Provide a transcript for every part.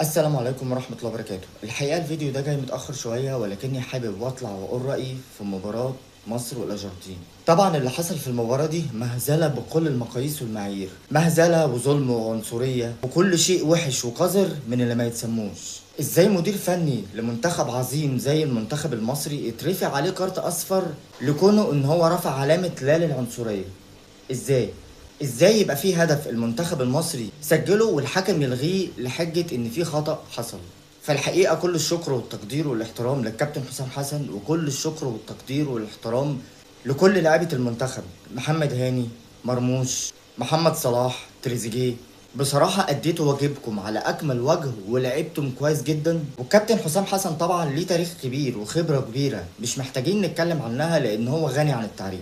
السلام عليكم ورحمة الله وبركاته. الحقيقة الفيديو ده جاي متأخر شوية، ولكني حابب واطلع واقول رأيي في مباراة مصر والأرجنتين. طبعا اللي حصل في المباراة دي مهزلة بكل المقاييس والمعايير، مهزلة وظلم وعنصرية وكل شيء وحش وقذر من اللي ما يتسموش. ازاي مدير فني لمنتخب عظيم زي المنتخب المصري يترفع عليه كارت اصفر لكونه ان هو رفع علامة لا للعنصرية؟ ازاي يبقى في هدف المنتخب المصري سجله والحكم يلغيه لحجة ان في خطأ حصل؟ فالحقيقة كل الشكر والتقدير والاحترام للكابتن حسام حسن، وكل الشكر والتقدير والاحترام لكل لاعيبة المنتخب، محمد هاني، مرموش، محمد صلاح، تريزيجيه. بصراحة أديتوا واجبكم على أكمل وجه ولعبتم كويس جدا. والكابتن حسام حسن طبعا ليه تاريخ كبير وخبرة كبيرة مش محتاجين نتكلم عنها لأن هو غني عن التعريف.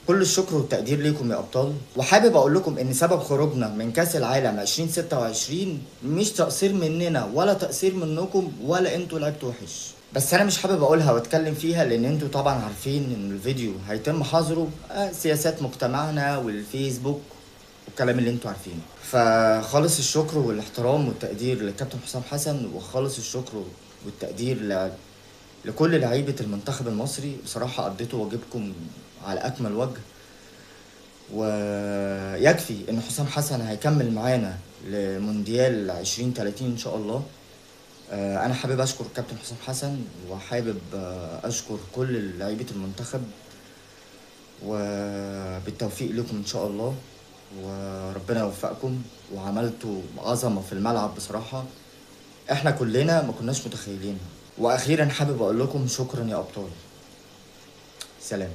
كل الشكر والتقدير ليكم يا ابطال. وحابب اقول لكم ان سبب خروجنا من كاس العالم 2026 مش تقصير مننا ولا تقصير منكم ولا انتوا لعبتوا وحش، بس انا مش حابب اقولها واتكلم فيها لان انتوا طبعا عارفين ان الفيديو هيتم حظره سياسات مجتمعنا والفيسبوك والكلام اللي انتوا عارفينه. فخالص الشكر والاحترام والتقدير للكابتن حسام حسن، وخالص الشكر والتقدير لكل لعيبة المنتخب المصري. بصراحة قضيتوا واجبكم على أكمل وجه، ويكفي إن حسام حسن هيكمل معانا لمونديال 2030 إن شاء الله. أنا حابب أشكر الكابتن حسام حسن، وحابب أشكر كل لعيبة المنتخب، وبالتوفيق لكم إن شاء الله، وربنا يوفقكم. وعملتوا عظمة في الملعب بصراحة احنا كلنا ما كناش متخيلينها. واخيرا حابب اقول لكم شكرا يا ابطال. سلام.